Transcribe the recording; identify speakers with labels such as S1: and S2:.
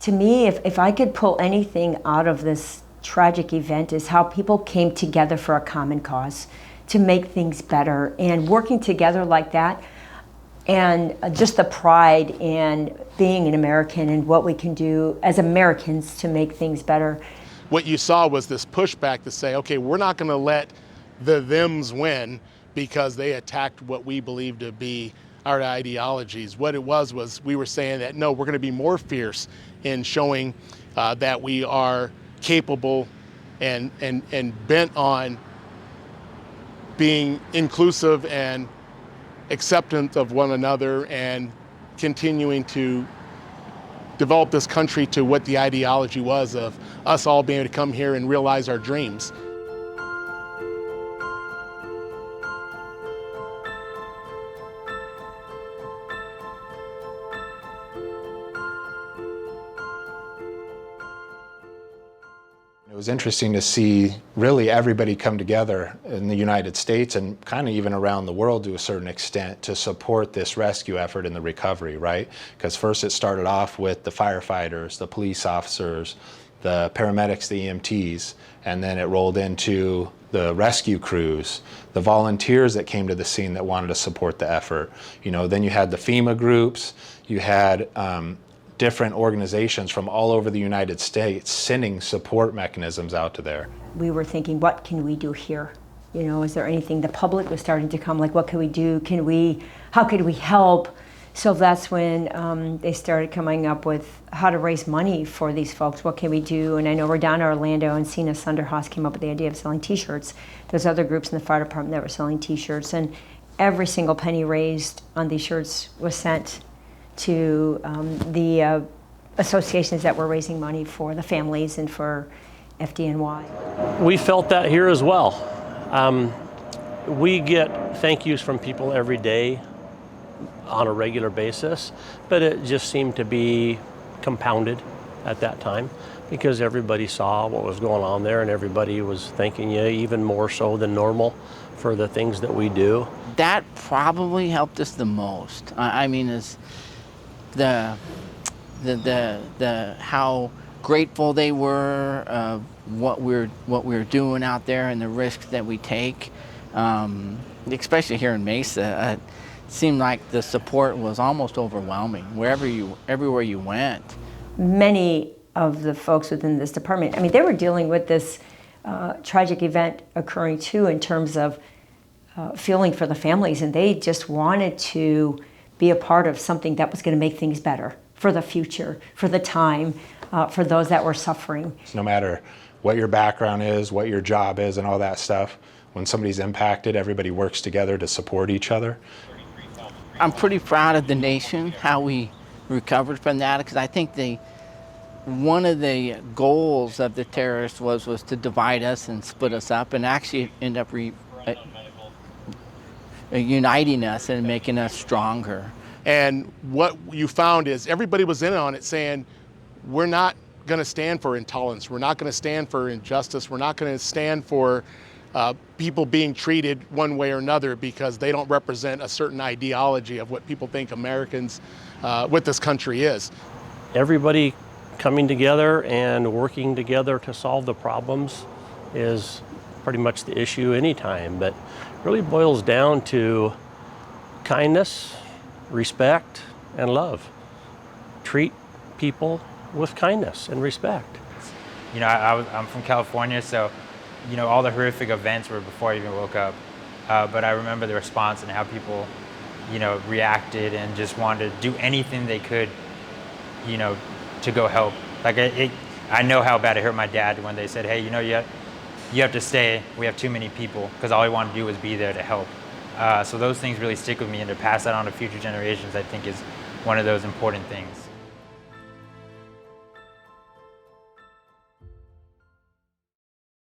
S1: To me, if I could pull anything out of this tragic event, is how people came together for a common cause to make things better, and working together like that, and just the pride in being an American and what we can do as Americans to make things better.
S2: What you saw was this pushback to say, okay, we're not going to let the thems win because they attacked what we believe to be our ideologies. What it was we were saying that, no, we're going to be more fierce in showing that we are capable and bent on being inclusive and acceptance of one another, and continuing to develop this country to what the ideology was of us all being able to come here and realize our dreams.
S3: It was interesting to see really everybody come together in the United States and kind of even around the world to a certain extent to support this rescue effort and the recovery, right? Because first it started off with the firefighters, the police officers, the paramedics, the EMTs, and then it rolled into the rescue crews, the volunteers that came to the scene that wanted to support the effort. You know, then you had the FEMA groups, you had different organizations from all over the United States sending support mechanisms out to there.
S1: We were thinking, what can we do here? You know, is there anything? The public was starting to come, like, what can we do? How could we help? So that's when they started coming up with how to raise money for these folks. What can we do? And I know we're down in Orlando, and Sina Sunderhaas came up with the idea of selling t-shirts. There's other groups in the fire department that were selling t-shirts, and every single penny raised on these shirts was sent to the associations that were raising money for the families and for FDNY.
S4: We felt that here as well. We get thank yous from people every day on a regular basis, but it just seemed to be compounded at that time because everybody saw what was going on there, and everybody was thanking you even more so than normal for the things that we do.
S5: That probably helped us the most. I mean, is the how grateful they were of what we're doing out there and the risks that we take, especially here in Mesa. It seemed like the support was almost overwhelming everywhere you went.
S1: Many of the folks within this department, I mean, they were dealing with this tragic event occurring too, in terms of feeling for the families, and they just wanted to be a part of something that was going to make things better for the future, for the time, for those that were suffering.
S3: No matter what your background is, what your job is, and all that stuff, when somebody's impacted, everybody works together to support each other.
S5: I'm pretty proud of the nation, how we recovered from that, because I think one of the goals of the terrorists was to divide us and split us up, and actually end up uniting us and making us stronger.
S2: And what you found is everybody was in on it, saying, we're not going to stand for intolerance, we're not going to stand for injustice, we're not going to stand for people being treated one way or another because they don't represent a certain ideology of what people think Americans, what this country is.
S4: Everybody coming together and working together to solve the problems is pretty much the issue anytime, but really boils down to kindness, respect, and love. Treat people with kindness and respect.
S6: You know, I'm from California, so you know, all the horrific events were before I even woke up. But I remember the response and how people, you know, reacted and just wanted to do anything they could, you know, to go help. Like I know how bad it hurt my dad when they said, hey, you know, you have to stay. We have too many people, because all he wanted to do was be there to help. So those things really stick with me, and to pass that on to future generations, I think, is one of those important things.